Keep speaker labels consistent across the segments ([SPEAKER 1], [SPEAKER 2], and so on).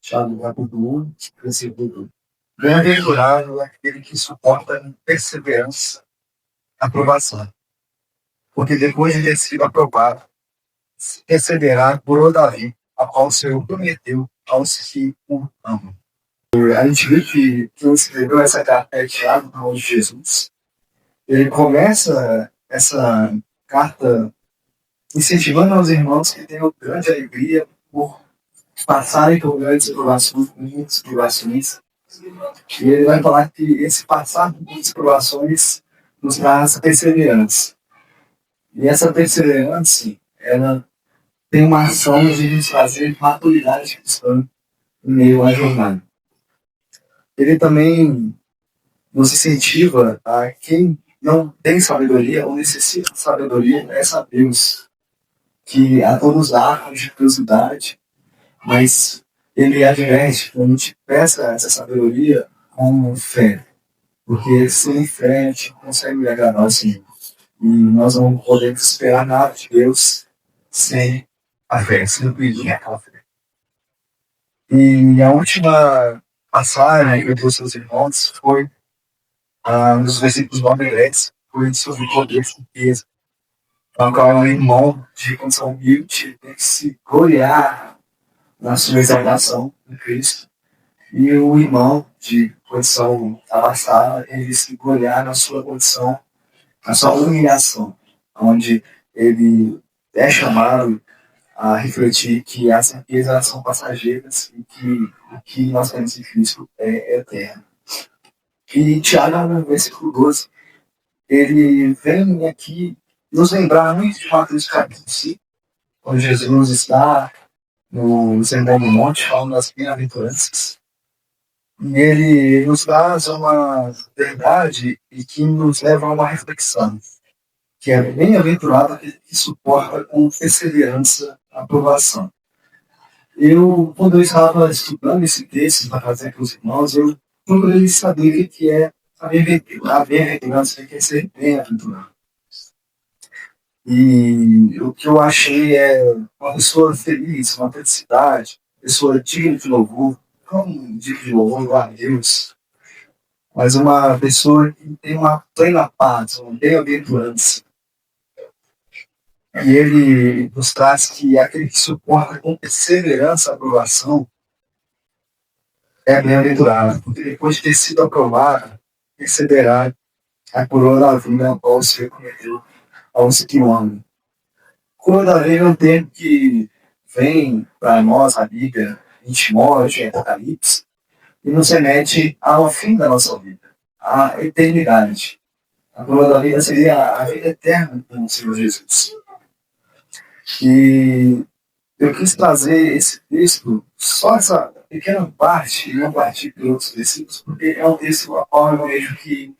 [SPEAKER 1] Tiago, capítulo 1, versículo 1. Bem-aventurado aquele que suporta com perseverança a aprovação, porque depois de ter sido aprovado, receberá por Davi, a qual o Senhor prometeu aos que o amam. A gente vê que quem escreveu essa carta é Tiago, irmão de Jesus. Ele começa essa carta incentivando aos irmãos que tenham grande alegria por passarem por grandes provações, muitas provações. E ele vai falar que esse passar por muitas provações nos traz perseverança. E essa perseverança, ela tem uma ação de nos trazer maturidade cristã em meio à jornada. Ele também nos incentiva a quem não tem sabedoria ou necessita de sabedoria, é sabermos que a todos dá com generosidade, mas ele adverte que a gente peça essa sabedoria com fé, porque sem fé a gente não consegue agradar o Senhor. E nós não podemos esperar nada de Deus sem a fé, sem pedir aquela fé. E a última passagem que eu trouxe aos irmãos foi nos versículos 9 e 10, foi sobre poder e riqueza. Então, qual o irmão de condição humilde tem que se gloriar na sua exaltação em Cristo. E o irmão de condição abastada, ele se gloriar na sua condição, na sua humilhação, onde ele é chamado a refletir que as riquezas são passageiras e que o que nós temos em Cristo é eterno. E Tiago, no versículo 12, ele vem aqui nos lembrar muito de Mateus capítulo 5, onde Jesus está no Sermão do Monte, falando das bem-aventuranças. E ele nos traz uma verdade e que nos leva a uma reflexão, que é bem-aventurado aquele que suporta com perseverança a aprovação. Quando eu estava estudando esse texto para fazer para os irmãos, eu procurei saber o que é a bem-aventurança, o que é ser bem-aventurado. E o que eu achei é uma pessoa feliz, uma felicidade, pessoa digna de louvor, não digna de louvor a Deus, mas uma pessoa que tem uma plena paz, uma bem-aventurança. E ele nos traz que aquele que suporta com perseverança a aprovação é bem-aventurado, porque depois de ter sido aprovado, receberá a coroa da vida ao ser prometeu aos que o amam. Coroa da vida é um termo que vem para nós, a Bíblia, em Timóteo, em Apocalipse, e nos remete ao fim da nossa vida, à eternidade. A coroa da vida seria a vida eterna com o Senhor Jesus. E eu quis trazer esse texto, só essa pequena parte, e não partir para outros versículos, porque é um texto a qual eu vejo que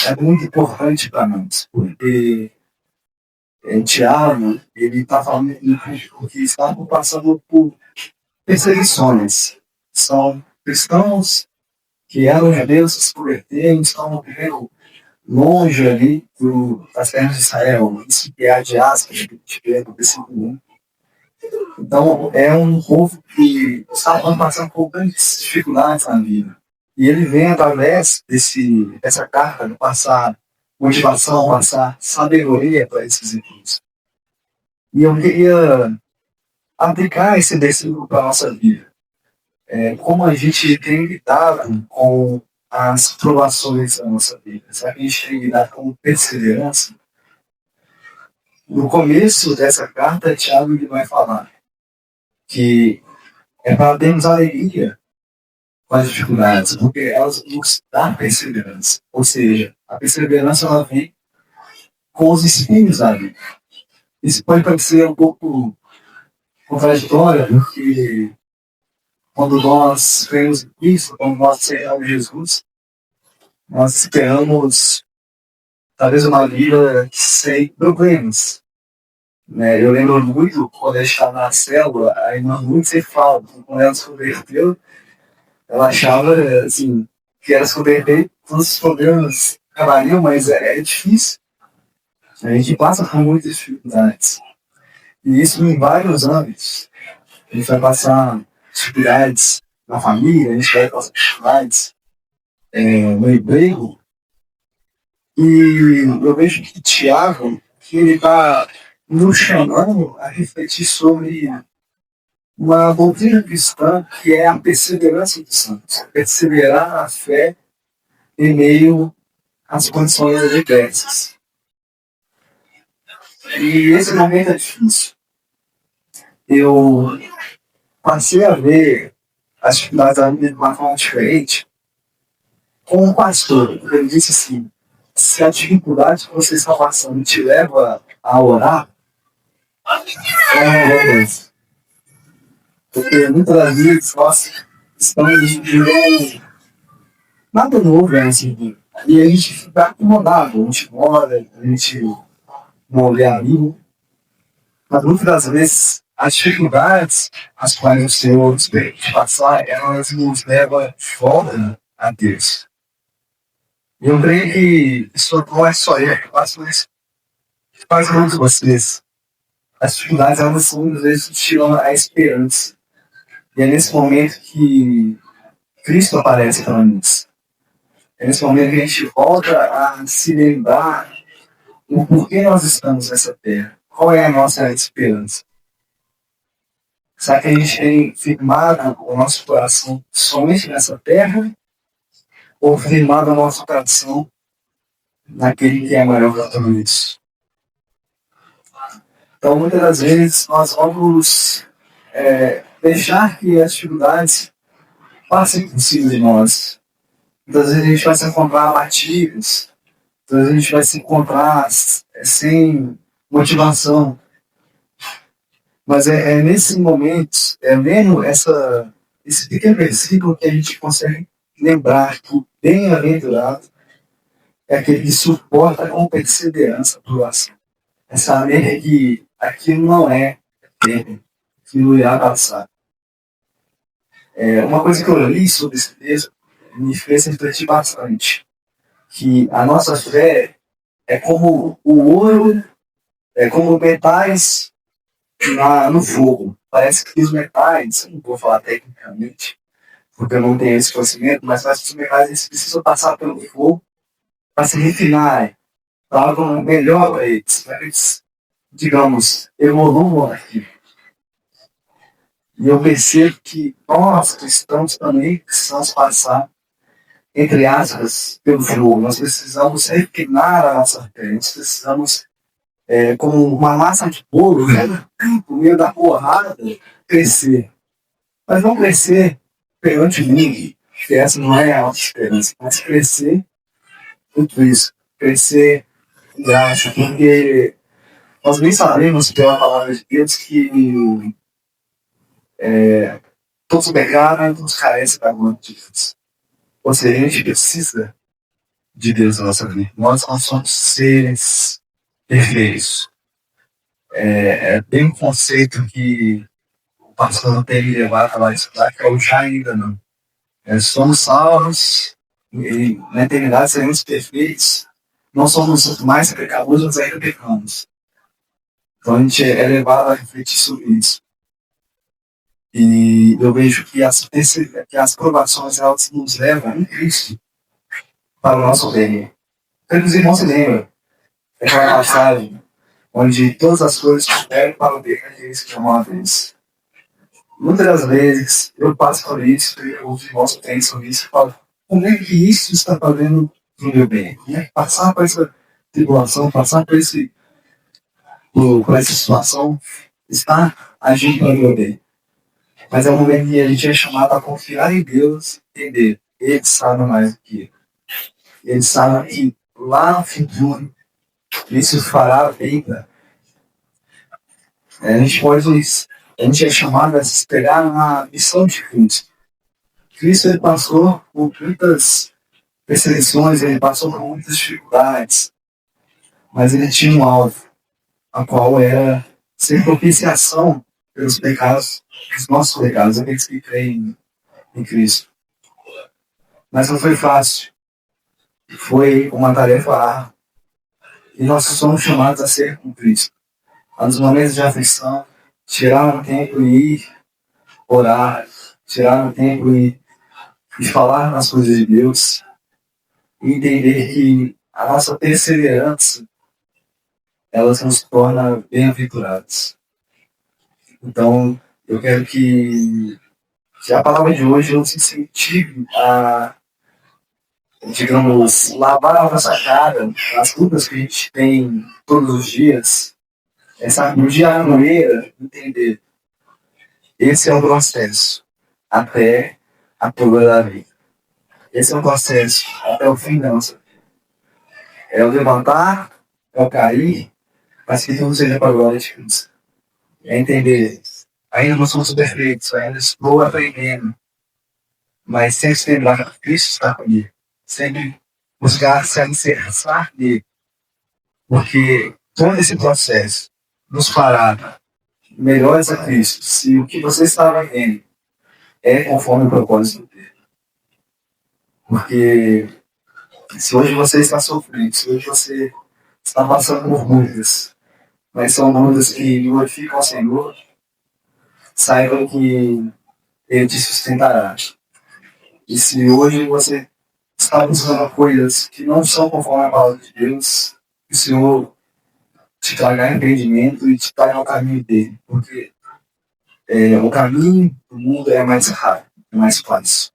[SPEAKER 1] é muito importante para nós, porque Tiago, ele está falando que estavam passando por perseguições. São cristãos que eram judeus, se converteram, estão vivendo longe ali das terras de Israel, isso que é a diáspora que a gente vê no versículo 1. Então, é um povo que está passando por grandes dificuldades na vida. E ele vem através dessa carta, passar motivação, passar sabedoria para esses irmãos. E eu queria aplicar esse versículo para a nossa vida. Como a gente tem lidado com as provações da nossa vida. Será que a gente tem lidado com perseverança? No começo dessa carta, Tiago ele vai falar que é para termos alegria com as dificuldades, porque elas nos dão perseverança. Ou seja, a perseverança ela vem com os espinhos da vida. Isso pode parecer um pouco contraditório, porque quando nós cremos em Cristo, quando nós aceitamos Jesus, nós esperamos talvez uma vida sem problemas. Eu lembro muito, quando eu estava na célula, a irmã muito sempre fala, quando ela se converteu, ela achava assim, que ela se converter, todos os problemas acabariam, mas é difícil. A gente passa por muitas dificuldades. E isso em vários âmbitos. A gente vai passar dificuldades na família, a gente vai com as dificuldades no emprego. E eu vejo que Tiago, que ele está nos chamando a refletir sobre uma doutrina cristã que é a perseverança dos santos. Perseverar na fé em meio às condições adversas. E esse momento é difícil. Eu passei a ver as dificuldades da vida de uma forma diferente com um pastor. Ele disse assim: se a dificuldade que você está passando te leva a orar, é uma beleza. Porque muitas das vezes nós estamos vivendo nada novo assim. E a gente fica acomodado, a gente mora, a gente não vê a vida. Mas muitas das vezes as dificuldades as quais o Senhor espera de passar, elas nos levam de volta a Deus. E eu creio que isso não é só eu que passo isso, faz muitos de vocês. As dificuldades, elas são, às vezes, tiram a esperança. E é nesse momento que Cristo aparece para nós. É nesse momento que a gente volta a se lembrar o porquê nós estamos nessa terra. Qual é a nossa esperança? Será que a gente tem firmado o nosso coração somente nessa terra? Ou firmado o nosso coração naquele que é maior que tudo isso? Então, muitas das vezes, nós vamos deixar que as dificuldades passem por cima de nós. Muitas vezes a gente vai se encontrar abatidos, muitas vezes a gente vai se encontrar sem motivação. Mas é nesse momento, vendo esse pequeno versículo, que a gente consegue lembrar que o bem-aventurado é aquele que suporta com perseverança a provação. É saber que aquilo não é tempo, aquilo irá passar. Uma coisa que eu li sobre esse texto me fez refletir bastante. Que a nossa fé é como o ouro, é como metais no fogo. Parece que os metais, não vou falar tecnicamente, porque eu não tenho esse conhecimento, mas parece que os metais eles precisam passar pelo fogo para se refinar, para algo melhor para eles, digamos, evoluam aqui. E eu percebo que nós, cristãos, também precisamos passar, entre aspas, pelo fogo. Nós precisamos refinar a nossa fé. Nós precisamos, como uma massa de bolo, no meio da porrada, crescer. Mas não crescer perante mim, que essa não é a nossa esperança, mas crescer tudo isso. Crescer em graça, porque nós bem sabemos pela palavra de Deus que todos pecaram e todos carecem da glória de Deus. Ou seja, a gente precisa de Deus na nossa vida. Nós não somos seres perfeitos. Tem um conceito que o pastor não tem me levado a estudar, que é o já ainda não. Somos salvos e na eternidade seremos perfeitos. Não somos mais pecadores, mas ainda pecamos. Então a gente é levado a refletir sobre isso. E eu vejo que as provações elas nos levam em Cristo para o nosso bem. Então, os irmãos se lembram daquela passagem onde todas as coisas cooperam para o bem daqueles que amam a Deus. Muitas das vezes eu passo por isso, os irmãos pensam isso e falam: como é que isso está fazendo para o meu bem? Passar por essa tribulação, passar por essa situação, está agindo para o meu bem. Mas é um momento que a gente é chamado a confiar em Deus, entender. Ele sabe mais do que eu. Ele sabe que lá no futuro isso fará bem. A gente é chamado a se esperar na missão de Cristo. Cristo ele passou por muitas perseguições, ele passou por muitas dificuldades, mas ele tinha um alvo, a qual era ser propiciação pelos pecados, os nossos pecados, aqueles que creem em Cristo. Mas não foi fácil. Foi uma tarefa árdua. E nós somos chamados a ser com Cristo. Nos momentos de aflição, tirar um tempo e ir orar, tirar um tempo e falar nas coisas de Deus, e entender que a nossa perseverança, elas nos torna bem-aventurados. Então, eu quero que a palavra de hoje nos incentive a, digamos, lavar a nossa cara, as lutas que a gente tem todos os dias, no dia a maneira, entender. Esse é um processo até a prova da vida. Esse é um processo até o fim da nossa vida. É o levantar, é o cair, mas que tudo seja para a glória de Cristo. É entender, ainda não somos perfeitos, ainda estou aprendendo, mas sempre se lembrar que Cristo está comigo. Sempre buscar se alicerçar nele. Porque todo esse processo nos fará melhores a Cristo se o que você está vivendo é conforme o propósito dele. Porque se hoje você está sofrendo, se hoje você está passando por dúvidas, mas são dúvidas que glorificam ao Senhor, saiba que Ele te sustentará. E se hoje você está buscando coisas que não são conforme a palavra de Deus, o Senhor te traga entendimento e te traga ao caminho dele. Porque o caminho do mundo é mais rápido, é mais fácil.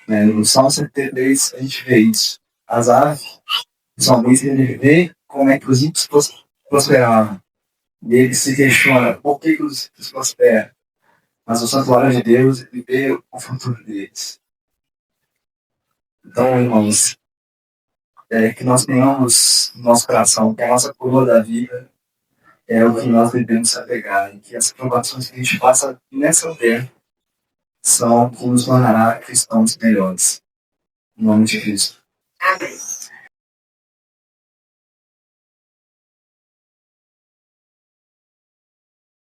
[SPEAKER 1] No Salmo 73 a gente vê isso. As aves, o salmista, ele vê como é que os ímpios prosperavam. E ele se questiona por que os ímpios prosperam. Mas o santuário de Deus, ele vê o futuro deles. Então, irmãos, que nós tenhamos no nosso coração que a nossa coroa da vida é o que nós devemos se apegar. E que as provações que a gente passa nessa terra são o que nos tornará cristãos melhores. Em nome de Cristo.
[SPEAKER 2] Amém.